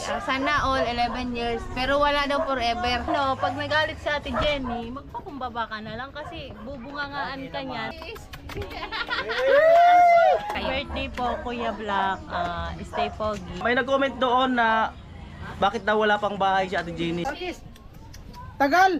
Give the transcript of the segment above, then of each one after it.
Sana all 11 years. Pero wala daw forever. No, pag nagalit si Ate Jenny, magpakumbaba ka na lang kasi bubungangaan ka niyan. Birthday po, Kuya Black. Stay foggy. May nag-comment doon na bakit daw wala pang bahay si Ate Jenny. Tagal!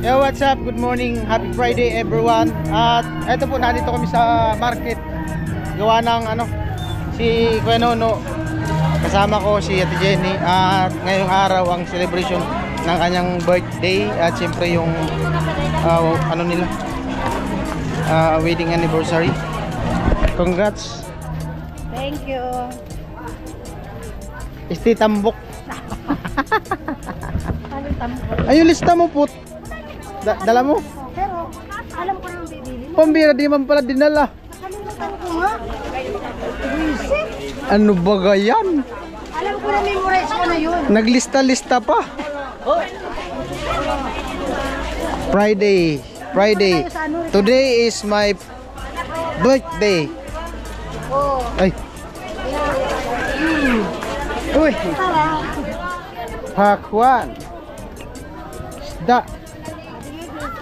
Yo, what's up? Good morning. Happy Friday everyone. At eto po, nandito kami sa market. Gawa ng si Kuya Nono. Kasama ko si Ate Jenny. At ngayong araw ang celebration ng kanyang birthday. At syempre yung wedding anniversary. Congrats. Thank you. Isti tambok. Ayun, lista mo po. Dala mo? Pero, alam ko nang bibili. Pambira, di man pala dinala. Kalimutan ko nga. Ano ba gayan? Alam ko na memorize ko na yun. Naglista-lista pa. Friday. Today is my birthday. Oh. Ay. Uy. Hakwan. Isda.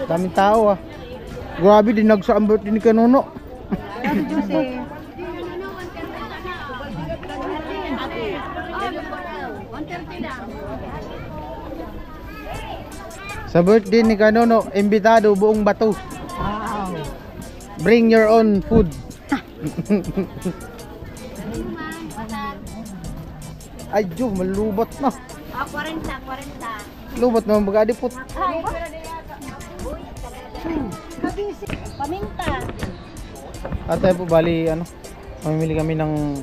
Daming tao ah. Grabe, dinagsa ang birthday ni Kanono. Sa birthday ni Kanono, imbitado buong Bato. Wow. Bring your own food. Ay, Diyo, malubot na. 40. Lubot naman baga adipot. Paminta. At tayo po bali mamimili kami ng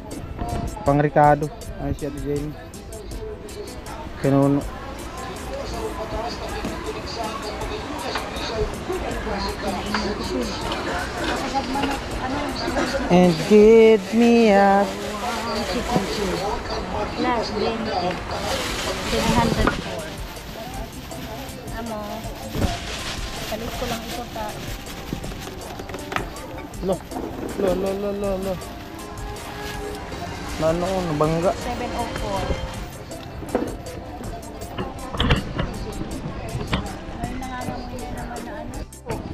pangrikado. Ay si Ate Jenny. Kanono. And give me a Last blended. 704. Amo. Palit ko lang ito ta. Lo. Nabangga. 704. Ay, nangangamoy na naman na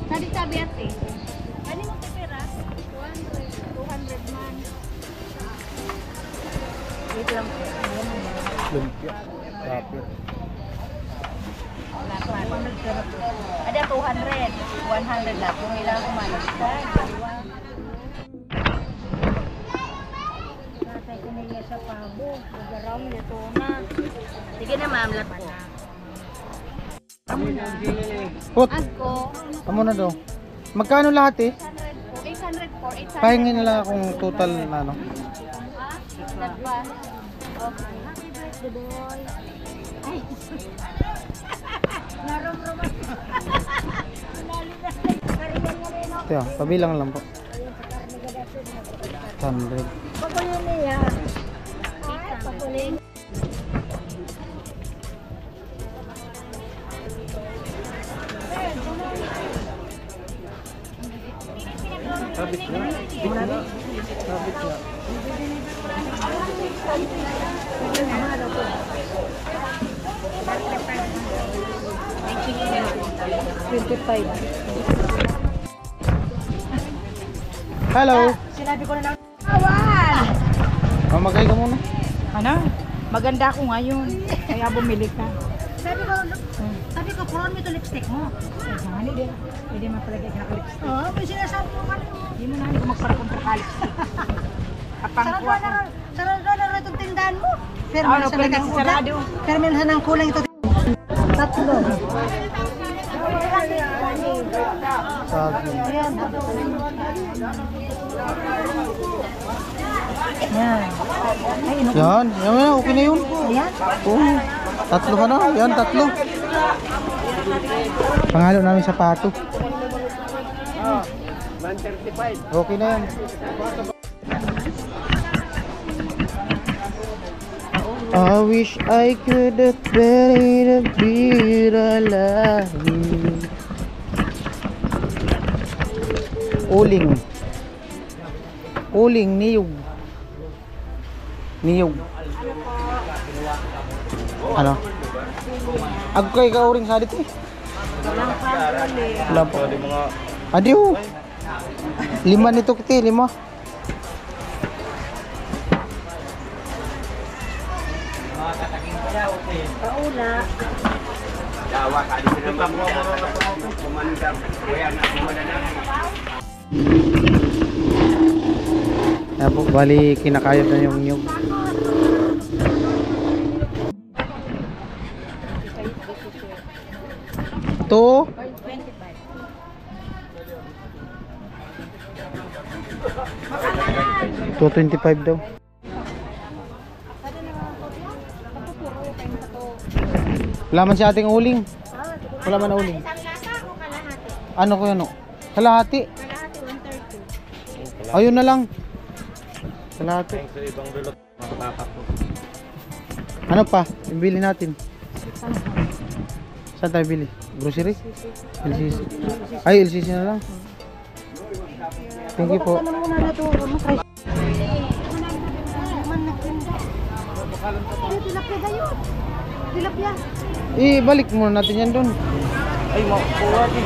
Tadi sabi ate. Ano mo pera? 200 man. Wait lang po. Lumpia. Rapid. Ada 200. 100 lang. Kung ilang kumalas ka. Natay ko na iya sa pabo. Nagaraw niya ito na. Sige na ma'am, lat ko. Put. Ako. Amo na daw. Magkano lahat eh? 800 po. 800. Pahingin na lang akong total na Okay. Happy birthday boy. Ay. Narom-rom. Tiyo, pabilang lang po. 100. Pakunin niya. Ay, pakunin. Rabit nga. Rabit nga. Hello. Sinabi ko na lang. Awan! Magay ka muna. Ano? Maganda ako ngayon. Kaya bumili ka. Sabi ko, puron mo ito lipstick mo. Ano din? Pwede mo palagay ka lipstick. Oo, may sinasabi mo ka. Hindi mo na hindi ko magparakontra ka lipstick. Kapangkuha ko. Sarado na itong tindahan mo. Pero ano, pwede sa sarado. Pero minsan ang kulang ito. Tatlo. Sabi. Yan. Yan, yan, okay na yun. Ayan. Oo. Tatlo ka na, yan, tatlo. Pangalo namin sa pato. 135. Okay na yan. I wish I could have been a bit alive. Uling. Uling, niyog. Niyog. Ano? Ako kay kauring sa dito eh. Wala po. Adiyo. 5 nito kiti, 5. Paula. Kaya po, bali kinakayod na yung nyug. Ito 225 daw. Wala man si ating uling. Wala man na uling. Ano ko yan o? Kalahati. Ayun na lang. Kalahati. Ano pa? Ibili natin. Saan tayo bili? Grocery? LCC. Ay, LCC na lang. Thank you po. Balik muna natin yan doon. Ay, makuha din.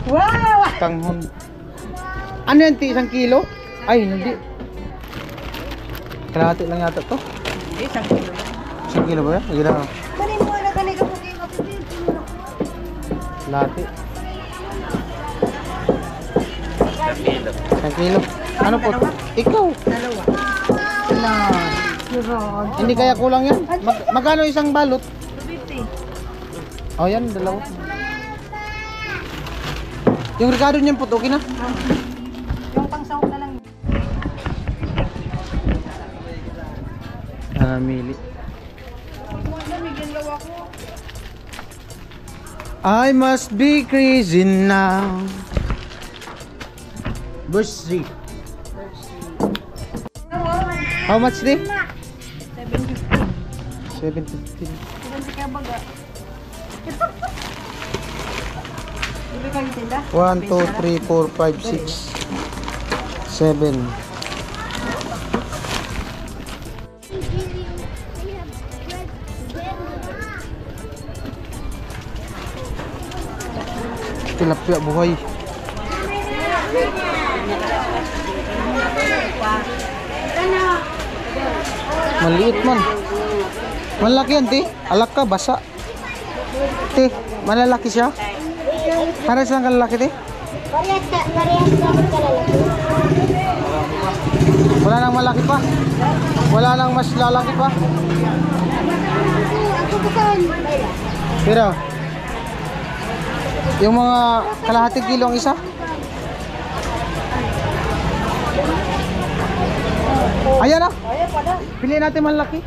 Wow! Tanghon. Ano yan? 1 kilo? Ay, hindi. Kalahati lang yata to. 1 kilo ba yan? Sige lang. Mali mo na ganito po kayo. Kalahati. 1 kilo. Ano po? Ikaw. Dalawa. Hindi kaya kulang yan. Magkano isang balot? 250. Oh, yan, dalawa. Yung Ricardo niyan po, okay na? Yung pangsahog na lang. Mili. I must be crazy now. Verse 3. How much di? 7.15. 1, 2, 3, 4, 5, 6, 7. Tilapia buhay. Maliit man. Malaki yan, ti. Alak ka, basa. Ti, malalaki siya. Para saan kalalaki, ti? Wala nang malaki pa. Wala nang mas lalaki pa. Pero yung mga kalahating kilo ang isa. Ayan na. Piliin natin malaki.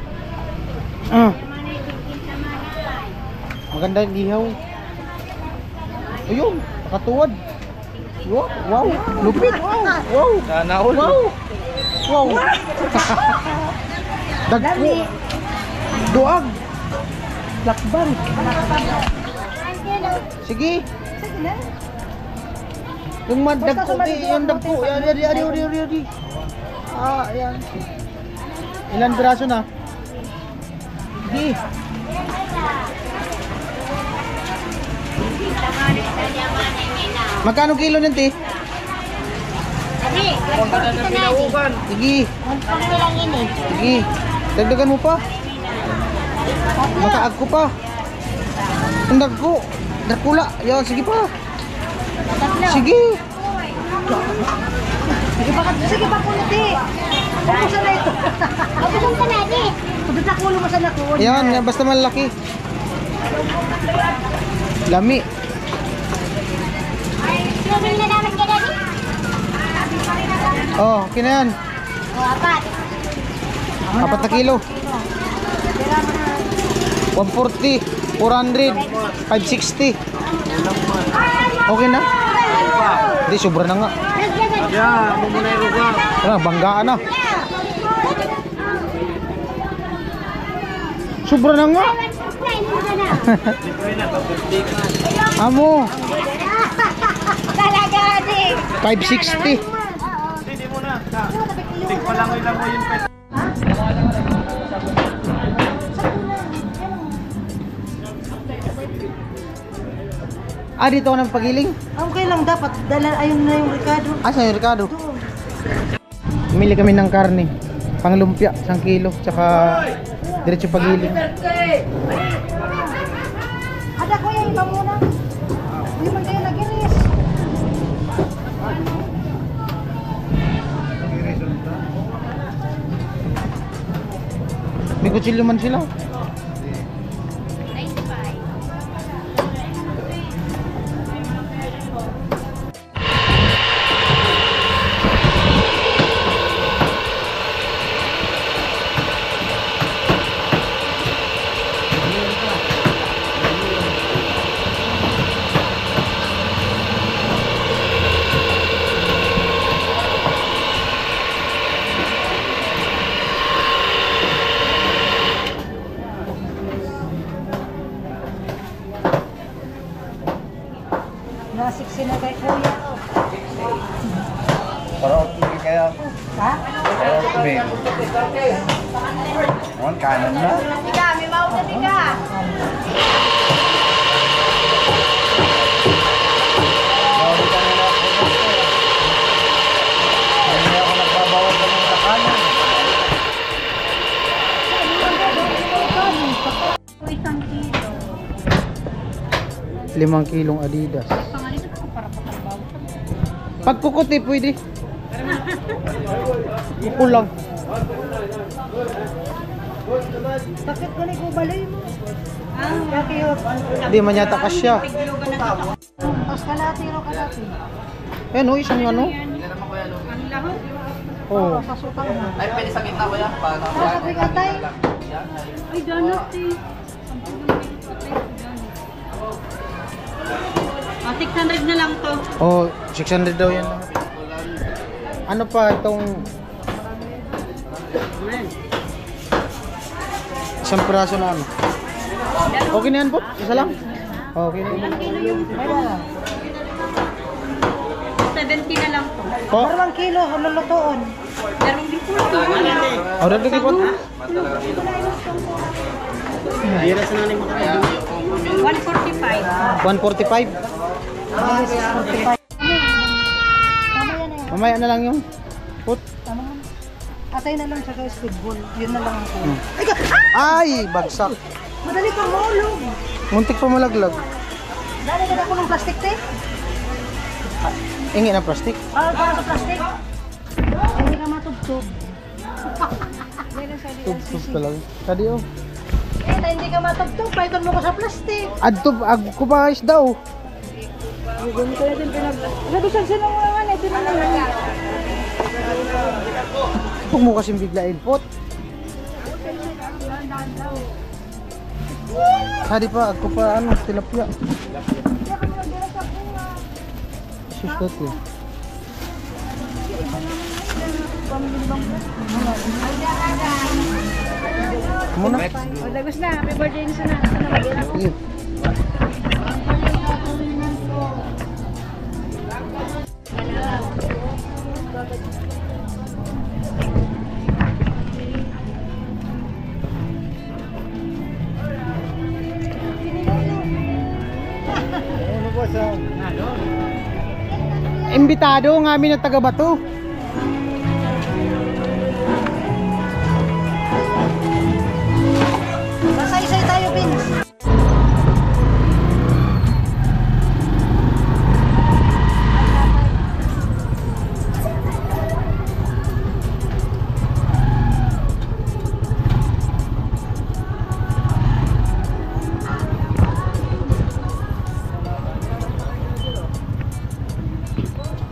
Maganda yung lihaw. Ayun, nakatuwad. Wow, wow, lupit. Wow, Sana all. wow. Wow. Dagko. Duag. Lakban. Sige. Yung dagko, yung dagko. Yari. Ah, ayan. Ilan piraso na? Sige. Magkano kilo nun, ti? Sige. Sige. Dagdagan mo pa. Mataag ko pa. Ang dagko. Dagkula. Yan, sige pa. Sige. Sige pa po niti. Ako sa na ito. Ako sa na ito. Pagkat ako mo sa nako. Yan, basta malaki. Lami. Oh, okay na yan. Apat. 4 na kilo. 140, 400, 560. Okay na? Hindi, sobra na nga. Yeah, mumuna yung ruga. Ano, banggaan na. Sobra na nga. Amo. Talaga din. 560. Hindi mo na. Tigpalangoy lang mo yung pet. Ah, dito ako ng pagiling. Okay lang dapat. Dala ayun na yung Ricardo. Ah, sa Ricardo. Bumili kami ng karne. Pang lumpia, 1 kilo. Tsaka diretso pagiling. Ada ko yung iba muna. Hindi man kayo naginis. May kutsilyo man sila. Nasiksi na kay kuya. Para okay kaya ako. Ha? Okay. Ang kanan na. Tiga, may mauna tiga. Bawi ka nila ako gusto. Hindi ako nagbabawal ka ng kanan. Isang kilo. 5 kilong Adidas. Pagkukuti pwede. Kulang. Bakit ko ni balay mo? Bakit yun? Hindi man yata kasya. Tapos kalati ro kalati. Ayan o, isang ano. Oo. Pasutang mo. Ay, pwede sa gitna ko yan. Paano? Sabi ka tay. Ay, donut eh. 600 na lang to. Oh, 600 daw yan. Ano pa itong isang piraso na ano? Okay na yan po? Isa lang? Okay na yan. Kilo yung 70 na lang to. Po? 2 kilo, lulutuon. Meron din po ito. Order dito po? 145. 145? Tama yan eh. Mamaya na lang yung put. Tama yan. Atay na lang sa guys, speedball. Yun na lang ako. Ay, bagsak. Madali ka maulog. Muntik pa malaglag. Dali ka na ako ng plastic tape. Ingi na plastic. Para sa plastic. Hindi ka matubtog. Tubtub talaga. Kadi oh. Hindi ka matubtog. Paikon mo ko sa plastic. Adto ag kubayas daw. Ganito natin nagusan sila mo naman. Ito na naman. Huwag mo kasing biglain pot. Sadi pa, agko pa ano, tilapia. Sustot yun. Muna. O, lagos na. Happy birthday na sana. Sige. Imbitado ng amin na taga Bato. Masay-say tayo, Vince.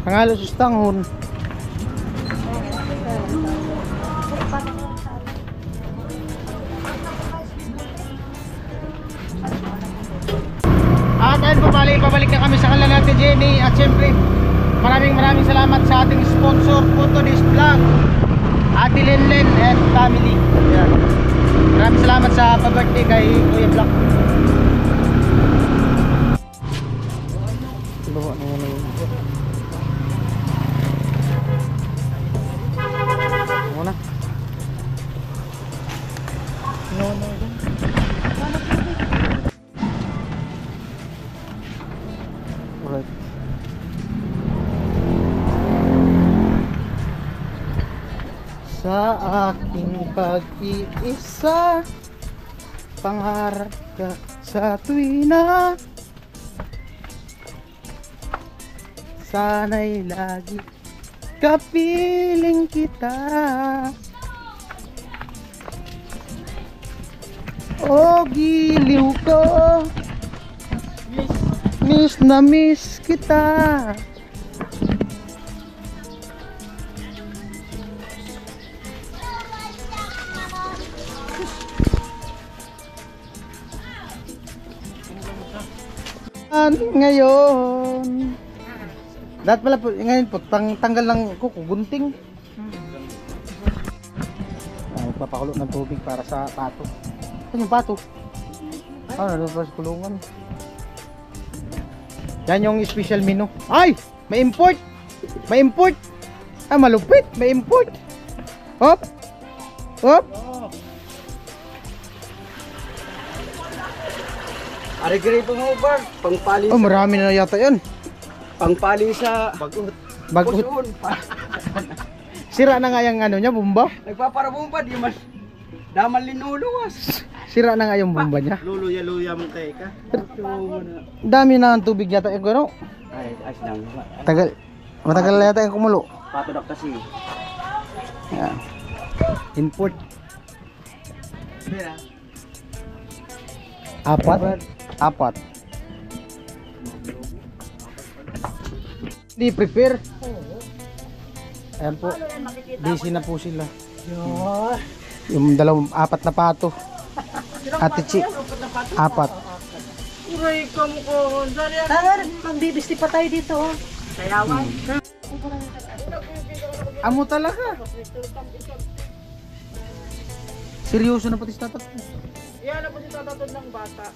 Pangalo sustanghon. At ayun po pabalik na kami sa kanila natin Jenny. At syempre maraming salamat sa ating sponsor Photo This Vlog, Ate Lenlen and family. Yan. Maraming salamat sa pa-birthday kay Kuya Black. Bawa na muna yun. Muna. No. Alright. Sa aking pag-iisa, pangarap ka sa tuwina. Sana'y lagi kapiling kita. O giliw ko, miss na miss kita. Ngayon dapat pala po, ngayon po tanggal ng kuko, gunting. Magpapakulo ng tubig para sa pato. Ano yung pato? Nandun pa sa kulungan. Yan yung special menu. Ay! May import! May import! Ah, malupit! May import! Hop! Hop! Ari grito mo ba? Pangpali Oh, marami na yata yan. pangpali sa bagot. Bagot. Sira na nga yung ano niya, bomba. Nagpaparabomba di mas daman linuluwas. Sira na nga yung bomba niya. Luluya-luya mong teka. Dami na ang tubig yata yung gano'n. Ay, ayos lang. Matagal na yata yung kumulo. Patulak kasi. Yan. Import. Apat. Di prepare. Ayan po. Busy na po sila. Yung apat na pato. Ate Chi. Apat. Magbibisti pa tayo dito. Sayawan. Amo talaga. Seryoso na pati sa tatat. Yan na po si tatatod ng bata.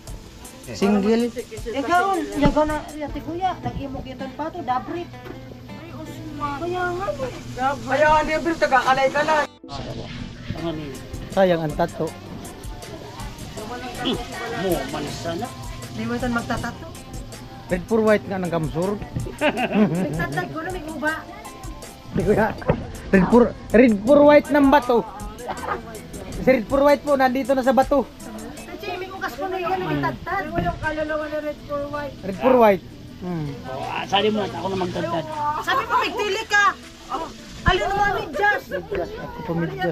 Single. Ikaw, yaga na, ate kuya, nag-imok yung pa to, dabrit. Kaya nga. Kaya hindi bro tagakalay-kalay. Sayang ang tato. Mo, manisa na. Hindi mo ito magtatato. Red for white nga ng kamsur. Nagtatag ko na, may uba. Hindi ko ya. Red for white ng bato. Si red for white po, nandito na sa bato. Kasi may ukas ko na yan, nagtatag. Ano yung kalalawa na red for white? Red for white. Sali mo na, ako na magdagdag. Sabi mo, magtili ka. Alin naman ni Jazz. Ako pumidya.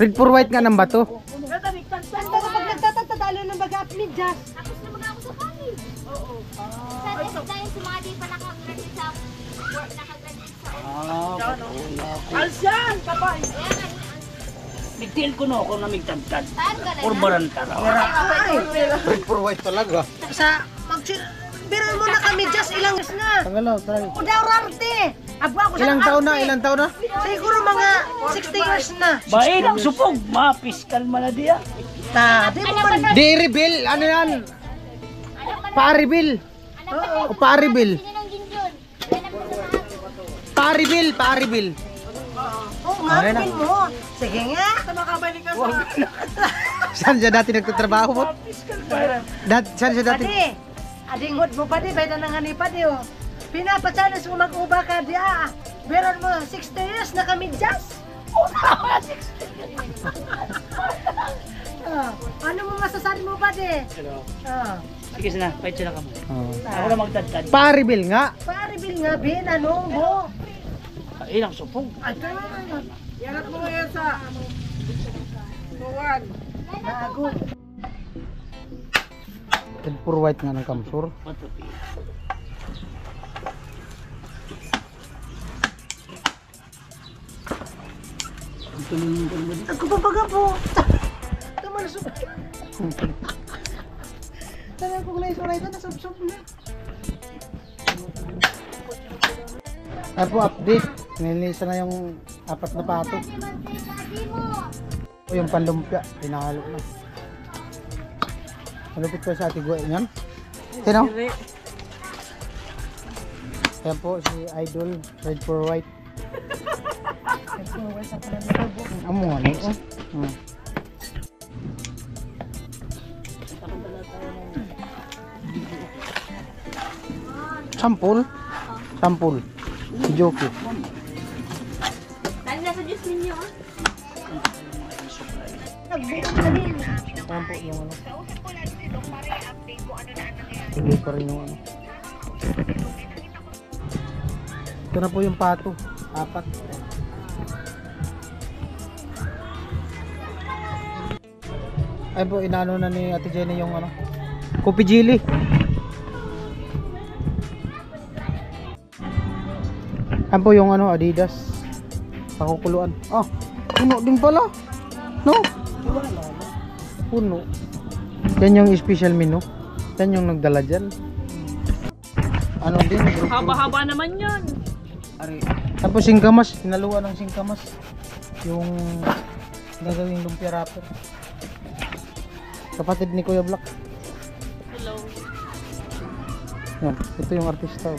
Red for white nga ng bato. Basta kapag nagtatag, talo ng baga ni Jazz. Tapos naman ako sa college. Oo. Dahil sumali pa nakagraduate sa Alsyan! Kapay! Nagtiil ko no, kung namigtagtad. Or barantara. Red for white talaga. Sa, biro mo na kami Jazz, ilang years na. Tangalaw, try. Udararte. Abwa ko sa Ilang taon na? arte. Ilang taon na? Siguro mga 60 years na. Bae lang supog, mapiskal man na diya. Di mo man. Di reveal. Ano yan? Pa-reveal. O pa-reveal. Pa-reveal. Pa-reveal. Oo nga, rin mo. Sige nga. Makabalik ka sa... Saan siya dati nagtatrabaho mo? Saan siya dati? Padi, adingod mo padi, bayda nang hani padi oh. Pinapachalas mo mag-uba ka di Beron mo, 60 years na kami Jazz. Ano mo masasabi mo padi? Sige sana, pahit sila ka mo. Oh. Ako na magdagdag. Pa-reveal nga. Pa-reveal nga, bin, ano mo? Ilang supog. Yanap mo yan sa... Buwan. Bago. Red for white nga ng kamsur. Matupi. Nagkupabaga po. Tama na sup. Tama ko kulay suray ito, nasubsob na. Ay po, update. Nilinisan na yung 4 na pato. Daddy mo. O yung panlumpia, pinahalo na. Malupit pa sa ating guwain yan. Sino? Yan po si Idol, Red for White. Amo nga no? Sampul? Sampul. Si Joki. Dahil nasa juice ninyo ah. Sampo yung ano. Hindi pa rin yung ano. Ito na po yung pato. 4. Ay po, inano na ni Ate Jenny yung ano. Kopi Jili. Yan po yung ano, Adidas. Pakukuluan. Ah, puno din pala. No? Puno. Yan yung special menu. Yan yung nagdala dyan. Ano din? Haba-haba naman yun. Tapos singkamas. Hinaluan ng singkamas. Yung gagawing lumpia wrapper. Kapatid ni Kuya Black. Hello. Yan. Ito yung artista.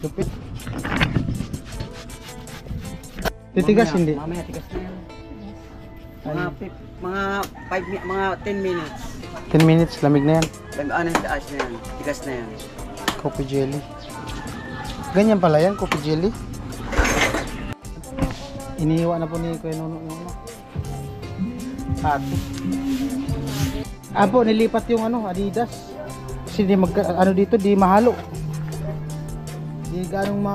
Lupit. Titigas hindi. Mamaya tigas na yan. Mga 10 minutes. 10 minutes, lamig na yan. Ano yung taas na yan? Tigas na yan. Coffee jelly. Ganyan pala yan, coffee jelly. Iniiwa na po ni Kuya Nuno yung ano. Pato. Po, nilipat yung ano, Adidas. Kasi di ano dito, di mahalo. Di ganong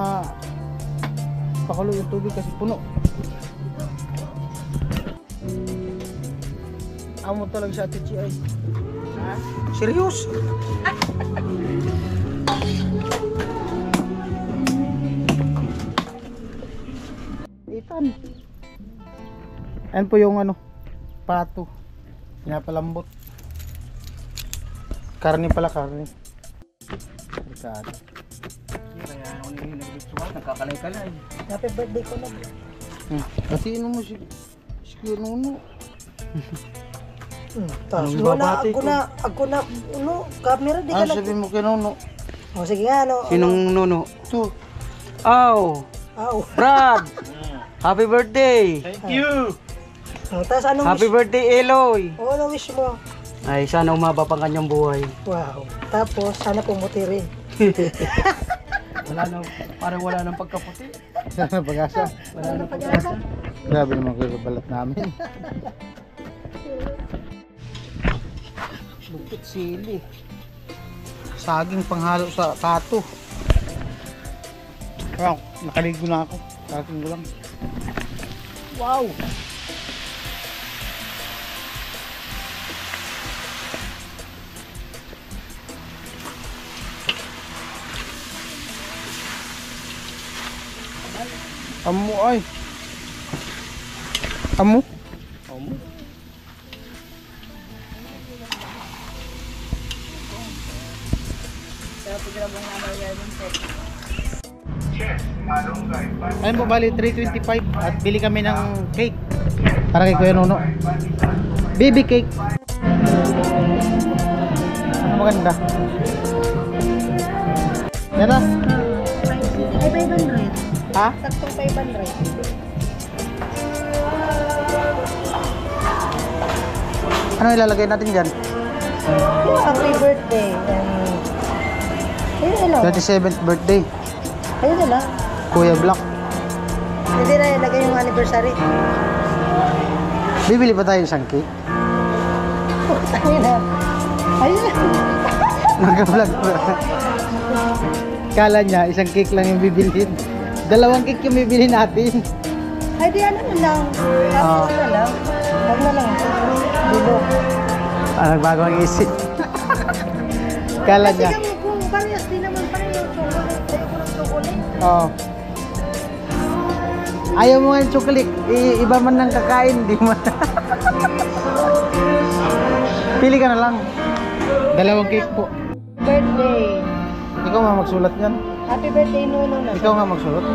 pakulo yung tubig kasi puno. Amo talaga siya Ate Chi ay. Ha? Serious? Itan. Ayan po yung ano, pato. Pinapalambot. Karne pala, karne. Delikado. Kaya ako nang nagsuwat, nagkakalay-kalay. Happy birthday ko na. Kasi mo si Kuya Nuno. Tapos babati ko? ako na, ano, camera, di ka Ano sabi mo kay Nuno? O sige nga, ano. Sinong nuno? Ito. Aw! Aw. Brad! Happy birthday! Thank you. Tapos anong Happy birthday, Eloy! O, ano wish mo? Ay, sana umaba pang kanyang buhay. Wow. Tapos, sana pumuti rin. Parang wala nang pagkaputi. Sana pag-asa. Wala na pag-asa. Grabe naman kayo balat namin. Lupit sili. Saging panghalo sa pato. Wow, nakaligo na ako. Saging ko lang. Wow! Amo ay. Amo? Amo. Ayun po, bali 325 at bili kami ng cake para kay Kuya Nuno. Baby cake. Ano maganda? Yan na. Ay, 500. Ha? Saktong 500. Ano ilalagay natin dyan? Happy birthday. Ayun na lang. 27th birthday. Ayun na lang. Kuya Black. Hindi na ilagay yung anniversary. Bibili pa tayo isang cake. Ayun na. Ayun na. Nag-vlog pa. Kala niya, isang cake lang yung bibilhin. 2 cake yung bibili natin. Ay, di ano na lang. Tapos na lang. Huwag na lang. Bilo. Nagbago ang isip. Kala Kasi niya. kami kung parehas din naman pareho. Chocolate. Tayo ko ng chocolate. Oo. Ayaw mo nga yung chocolate. Iba man ng kakain, di man. Pili ka na lang. 2 cake po. Birthday. Ikaw nga magsulat yan. Happy birthday, Nuno. Ikaw nga magsulat.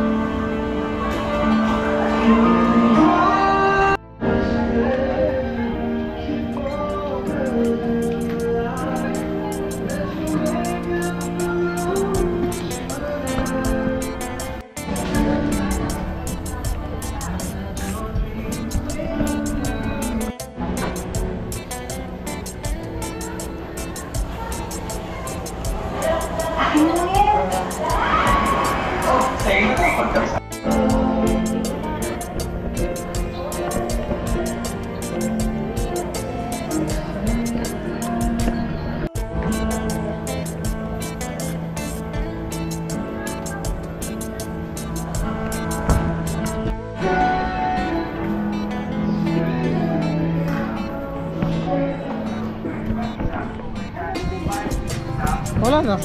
Wala na.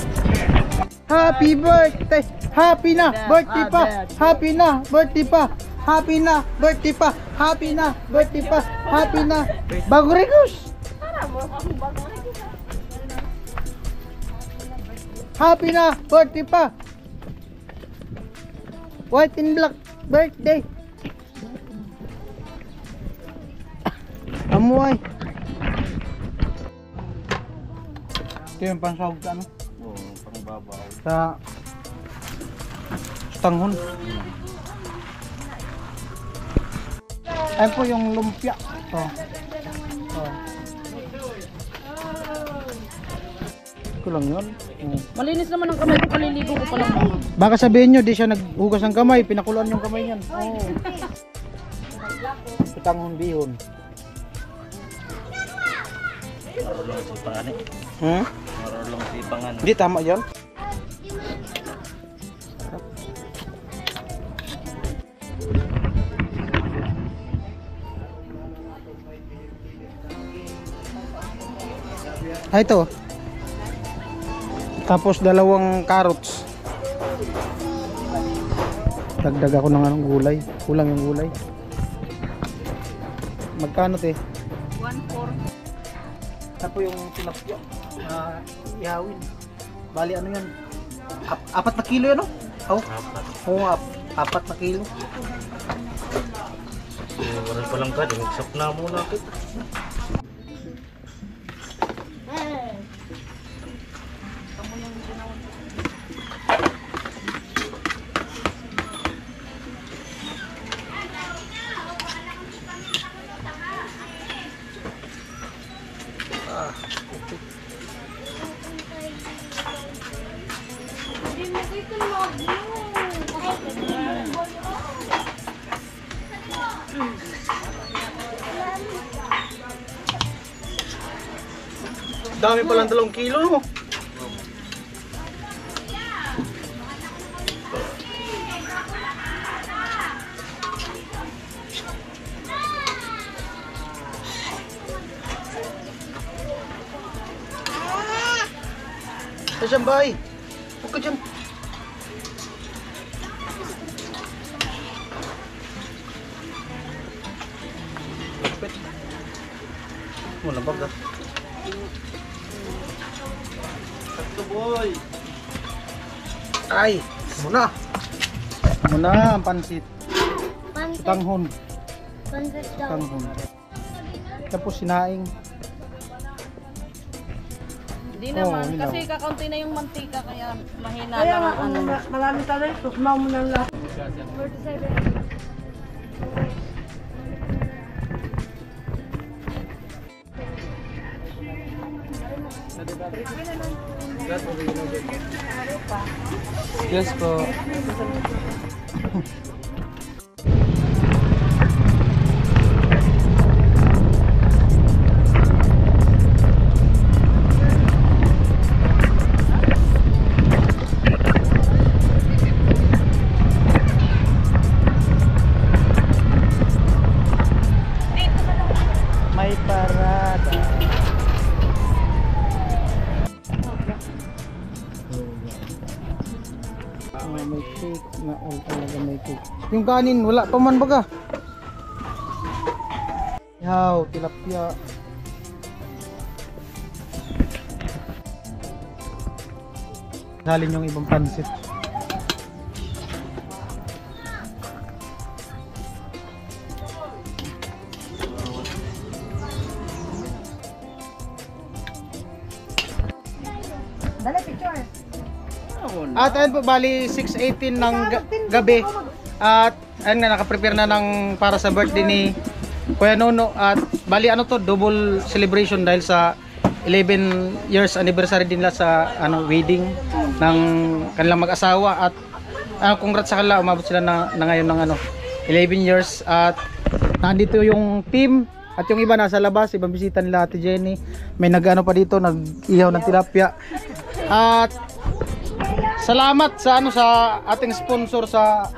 Happy birthday! Happy na! Birthday pa! Happy na! Birthday pa! Happy na! Birthday pa! Happy na! Birthday pa! Happy na! Bago Rigus! Happy na! Birthday pa! White and black birthday! Amuay! Ito yung pansahog sa ano? Oo, pang babaw. Sa tanghon. Ayan po yung lumpia. Ito. Ito lang yun. Malinis naman ang kamay ko, kaliligo ko pa lang mga. Baka sabihin nyo, di siya naghugas ng kamay. Pinakuluan yung kamay niyan. Oh. Ito tanghon bihon. Marulong sipangan eh. Marulong sipangan. Hindi, tama yan. Ito. Tapos dalawang carrots. Dagdag ako ng anong gulay. Kulang yung gulay. Magkano te? 1/4. Tapos yung tilapia na ihawin. Bali ano yan? 4 na kilo yan, no? Oh? Oo nga, 4 na kilo. Waral pa lang ka, dinagsak na muna kita. Dami palang 2 kilo, no? Saan bahay? Huwag ka dyan. Lapit. Wala baga. Boy! Ay! Muna! Muna ang pansit. Tanghon. Pansit daw. Tanghon. Tapos sinaing. Hindi naman, hindi kasi naman. kakaunti na yung mantika, kaya mahina Kaya lang nga, ang ano. marami tayo. Tukmaw mo ng lahat. 47. Yes po. May parada. May cake na all talaga may cake. Yung kanin wala pa man baga. Yaw, tilapia. Halin yung ibang pansit. Dali, picture. At ayun po, bali 6:18 ng gabi. At ayun nga, nakaprepare na ng para sa birthday ni Kuya Nono. At bali ano to, double celebration dahil sa 11 years anniversary din nila sa wedding ng kanilang mag-asawa. At congrats sa kanila, umabot sila na ngayon ng 11 years. At nandito yung team. At yung iba nasa labas, ibang bisita nila Ate Jenny. May nag-ano pa dito, nag-ihaw ng tilapia. At salamat sa sa ating sponsor sa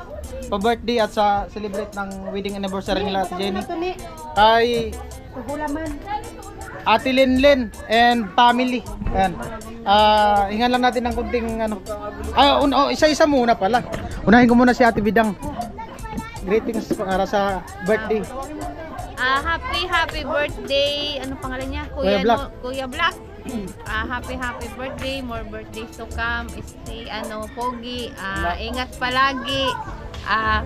pa-birthday at sa celebrate ng wedding anniversary nila Ate Jenny. Kay Ate Linlin and family. Ayan. Hingan lang natin ng kunting isa-isa muna pala. Unahin ko muna si Ate Bidang. Greetings para sa birthday. Happy birthday. Ano pangalan niya? Kuya Black. Kuya Black. Happy birthday. More birthdays to come. Stay pogi. Ingat palagi.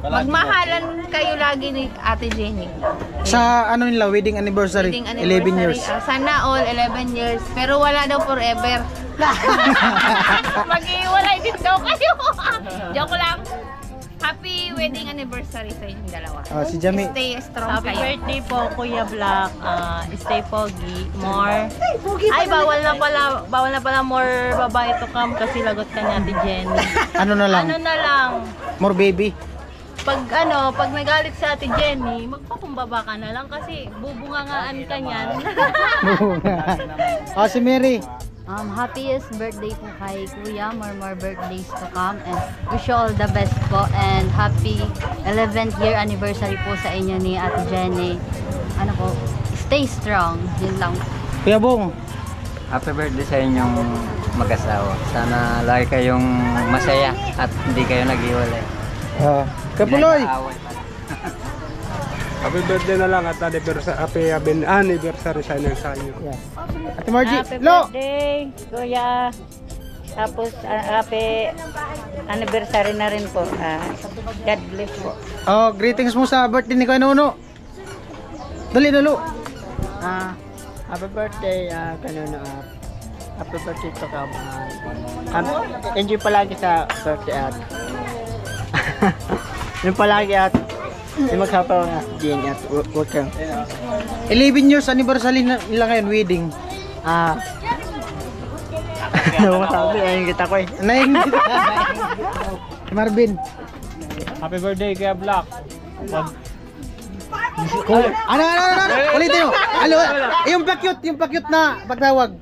Magmahalan kayo lagi ni Ate Jenny. Sa nila wedding anniversary, 11 years. Sana all 11 years. Pero wala daw forever. Mag-iwalay din daw kayo. Joke lang. Happy wedding anniversary sa inyong dalawa. Si Jami. Stay strong Happy kayo. birthday po, Kuya Black. Stay pogi. More. Ay, bawal na pala more babae to come kasi lagot ka ni Ate Jenny. Ano na lang? Ano na lang. More baby. Pag nagalit si Ate Jenny, magpakumbaba ka na lang kasi bubungangaan ka niyan. Si Mary. Happiest birthday po kay Kuya. More birthdays to come and wish you all the best po and happy 11th year anniversary po sa inyo ni Ate Jenny. Stay strong. Yun lang. Kuya Bong. Happy birthday sa inyong mag-asawa. Sana lagi kayong masaya at hindi kayo nag-iwalay. Kapuloy. Happy birthday na lang at happy anniversary sa inyo. Ate Margie. Happy Lo. birthday, Kuya. Tapos happy anniversary na rin po. God bless po. Greetings mo sa birthday ni Kuya Nono. Dali, Lo. Happy birthday, Kanono. Happy birthday to come. Enjoy palagi sa birthday at yung palagi at yung maghapaw na Jenny at work kang 11 years anniversary nila ngayon, wedding. ano masabi, ayun kita ko eh. Naingit. Marvin. Happy birthday Kuya Black. Ano? Ulitin mo. Yung pakyut na pagtawag.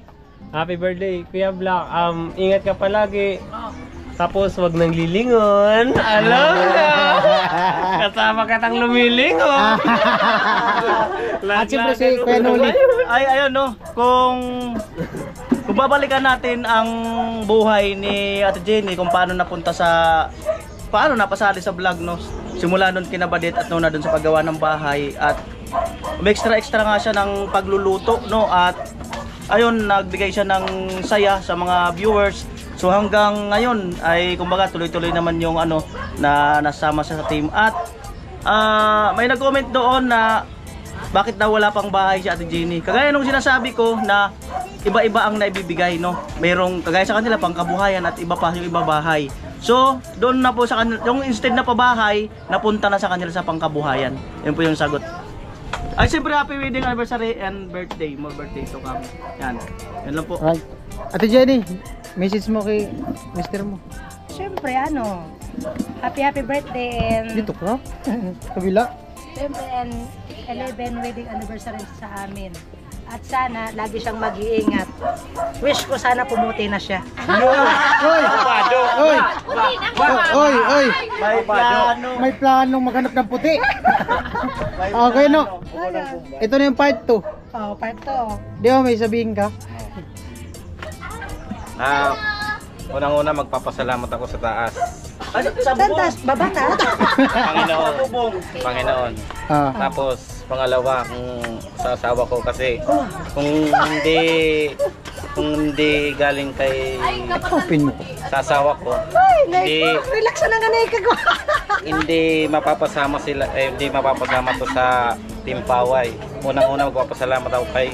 Happy birthday Kuya Black. Ingat ka palagi. Tapos wag nang lilingon. Alam na. Kasama ka tang lumilingon. At siyempre si Kuya Noli. Ayun no. Kung babalikan natin ang buhay ni Ate Jenny, kung paano napasali sa vlog no. Simula nun kinabadit at noon na dun sa paggawa ng bahay at extra nga siya ng pagluluto no, at ayun nagbigay siya ng saya sa mga viewers. So hanggang ngayon ay kumbaga tuloy-tuloy naman yung na nasama siya sa team. At may nag-comment doon na bakit daw wala pang bahay si Ate Jenny. Kagaya nung sinasabi ko na iba-iba ang naibibigay no. Mayroong kagaya sa kanila pang kabuhayan at iba pa yung iba bahay. So doon na po sa kanila, yung instead na pabahay, napunta na sa kanila sa pangkabuhayan. Yun po yung sagot. Ay siyempre happy wedding anniversary and birthday. More birthday to come. Yan. Yan lang po. Right. Ate Jenny, message mo kay mister mo. Siyempre, happy birthday and Dito ka? Kabila? siyempre, and 11 wedding anniversary sa amin. At sana, lagi siyang mag-iingat. Wish ko sana pumuti na siya. Oy! May planong maghanap ng puti. Okay no. Ito na yung part 2. Part 2. Di ba may sabihin ka? Unang-una magpapasalamat ako sa taas. Tantas, baba ka. Panginoon. Tapos pangalawa kung sa asawa ko kasi kung kung hindi galing kay Open mo. sa asawa ko, hindi Relax na nga na ikaw. hindi mapapasama sila, hindi mapapasama to sa Team Paway. Unang-una magpapasalamat ako kay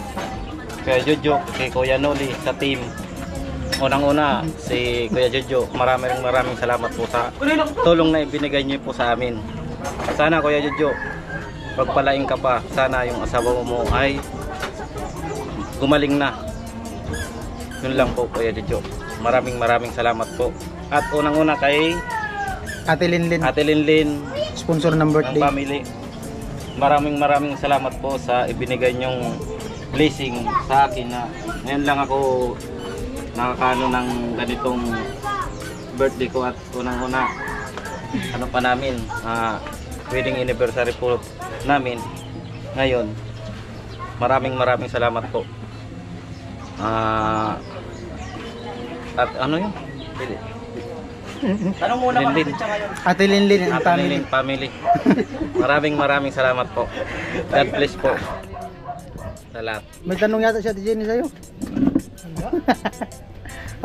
Jojo, kay Kuya Noli sa team. Unang-una si Kuya Jojo, maraming salamat po sa tulong na ibinigay niyo po sa amin. Sana Kuya Jojo, pagpalain ka pa, sana yung asawa mo ay gumaling na. Yun lang po Kuya Jojo. Maraming salamat po. At unang-una kay Ate Linlin, sponsor ng ng birthday. family. Maraming salamat po sa ibinigay niyong blessing sa akin na ngayon lang ako nakakaano ng ganitong birthday ko at unang-una ano pa namin wedding anniversary po namin ngayon. Maraming salamat po. At ano yun? Tanong muna Linlin. Ate Linlin and Ate family. Linlin family. Maraming salamat po. God bless po sa lahat. May tanong yata si Ate Jenny sa'yo.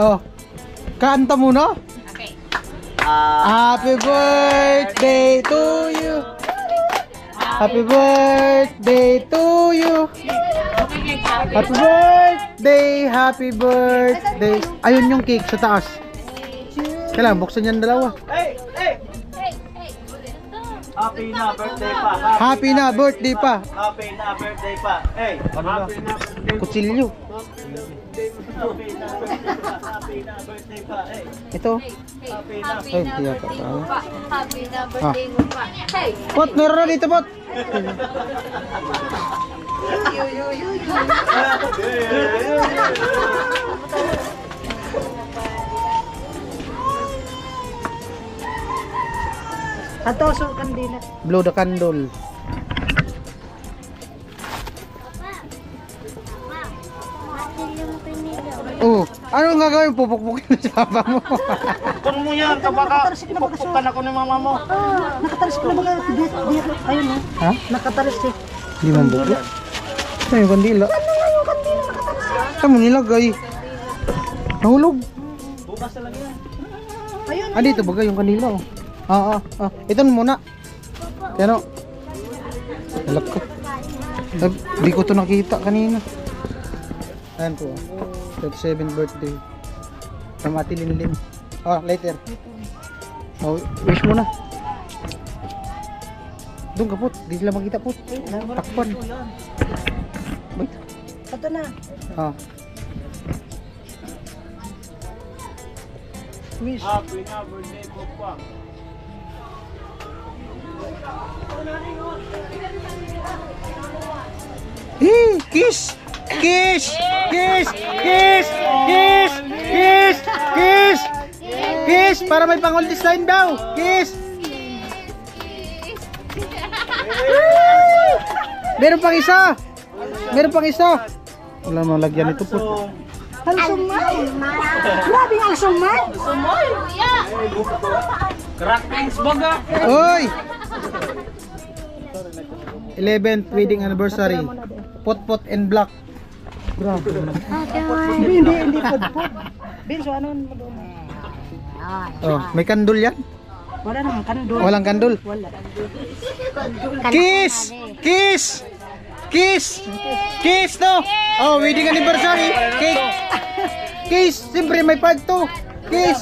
Oh, kanta muna. Okay. Happy birthday to you. Happy birthday to you. Happy birthday, happy birthday. Ayun yung cake sa taas. Kailangan buksan yan dalawa. Happy na birthday pa. Happy na birthday pa. Happy na birthday pa. Hey, happy na birthday. Kutsilyo. Happy na birthday pa. Hey, Ito. happy na. Ay, tiyak ka pa. Happy na birthday mo pa. Hey! Pot, meron na dito, Pot. Ato, so kandila. Blow the candle. Oh, ano nga gawin? Pupukpukin na si papa mo. Kung mo yan, kabaka ipukpukan ako ni mama mo. Nakatalis ko na mga ayun na. Ha? Nakatalis eh. Di man buko. Ano yung kandila? Ano nga yung kandila nakatalis? Saan mo nilagay? Nahulog. Bukas talaga yan. Ayun. Ah, dito bagay yung kandila. Oh. Ito muna. Kano? Alap ko. Di ko to nakita kanina. Ayan po. 37th birthday. From Ate Linlin. Oh, later. Oh, wish mo na. Doon ka, Pot. Di sila makita, Pot. Takpan. Wait. Ito na. Ah. Wish. Happy na birthday po pa. Kiss! Kiss! Kiss! Kiss! Kiss! Kiss! Kiss! Kiss! Para may pang-oldies line daw! Kiss! Meron pang isa! Meron pang isa! Wala mo lagyan ito po. Alsumay. Grabe ang alsumay. Crackings baga. Oy! 11th wedding anniversary. Pot and black. Grabe. Hindi pod. Bin, so ano mo doon? Oh, may kandul yan? Wala namang kandol. Walang kandul. Wala. Kiss! Kiss! Kiss! Kiss no! Oh, wedding anniversary! Cake! Kiss! Siyempre may part 2! Kiss!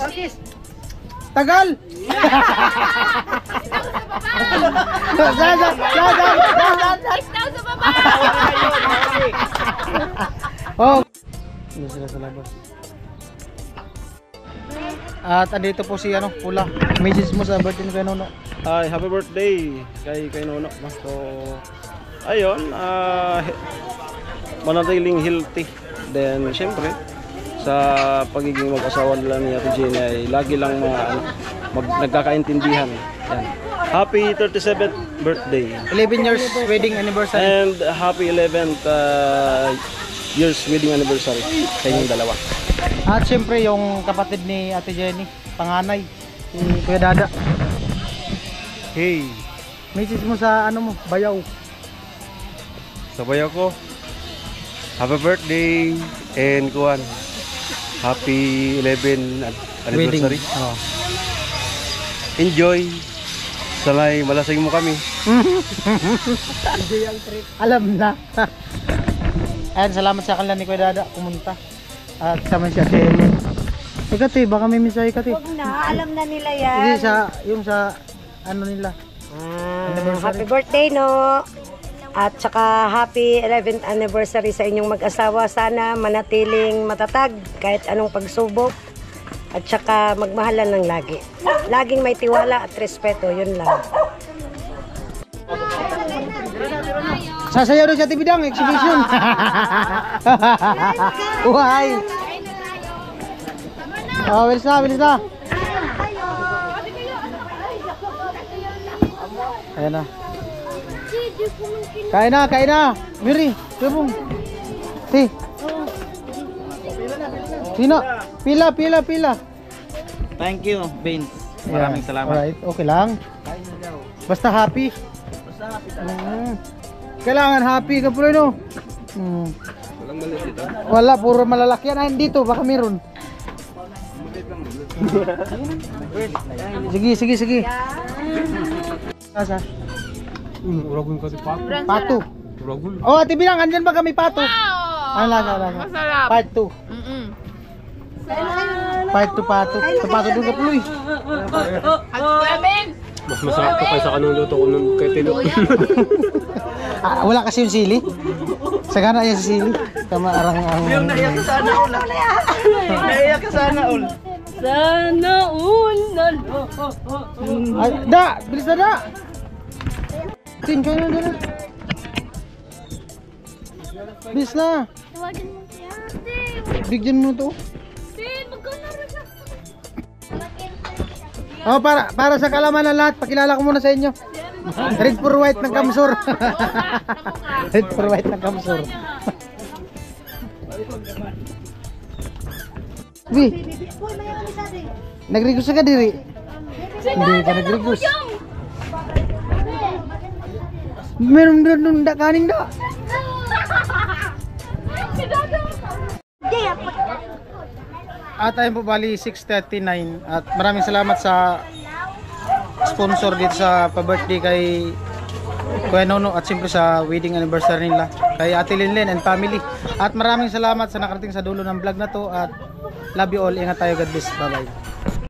Tagal! Oh! Hindi sila sa labas. At andito po si Pula. Message mo sa birthday ni Kuya Nono. Hi, happy birthday kay Nono. So, ayun, manatiling healthy. Then, syempre, sa pagiging mag-asawa nila ni Ate Jenny ay lagi lang nagkakaintindihan. Yan. Happy 37th birthday. 11 years wedding anniversary. And happy 11th years wedding anniversary sa inyong dalawa. At syempre yung kapatid ni Ate Jenny, panganay, si Kuya Dada. Hey, Message mo sa bayaw. sabay ako. Happy birthday and kuwan. Happy 11 anniversary. Oh. Enjoy. Sana'y malasing mo kami. Alam na. Ayan, salamat sa kanila ni Kuya Dada pumunta. At sama siya si Ellen. Ikati, baka may mensahe Ikati. Huwag na, alam na nila yan. Hindi yung sa ano nila. Happy birthday, no? At saka happy 11th anniversary sa inyong mag-asawa. Sana manatiling matatag kahit anong pagsubok. At saka magmahalan ng lagi. Laging may tiwala at respeto, yun lang. Sasayaw doon sa Tibidang exhibition. Uhay. Oh, bilis na. Ayan na. Kain na. Miri, tubong. Ti. Sino? Pila. Thank you, Vince. Maraming salamat. Alright, okay lang. Basta happy. Kailangan happy ka pala, no? Walang malit dito. Wala, puro malalaki yan. Ay, dito, baka meron. Sige. Asa? Uragun kasi Pato. Oh, ate Bilang, andyan ba kami pato? Ano lasa? Masarap. Part 2. Part 2 pato. Sa pato doon ka puloy. mas masarap to kaysa kanong luto ko nung kay Tilo. Wala kasi yung sili. Sagana yan si sili. Tama arang Yung naiyak ka sana ul. Naiyak ka sana ul. Sana all. Ay, da! Bilis na da! Tin, kayo na. Bilis na! Bigyan mo to. Oh, para sa kalaman na lahat, pakilala ko muna sa inyo. Red for white ng Kamsur. Red for white ng Kamsur. Bi, nagregus ka diri? Hindi ka nagregus. Meron doon da kaning da. At tayo po bali 6:39 at maraming salamat sa sponsor dito sa pa-birthday kay Kuya Nono at siyempre sa wedding anniversary nila kay Ate Linlen and family. At maraming salamat sa nakarating sa dulo ng vlog na to at love you all. Ingat tayo. God bless. Bye bye.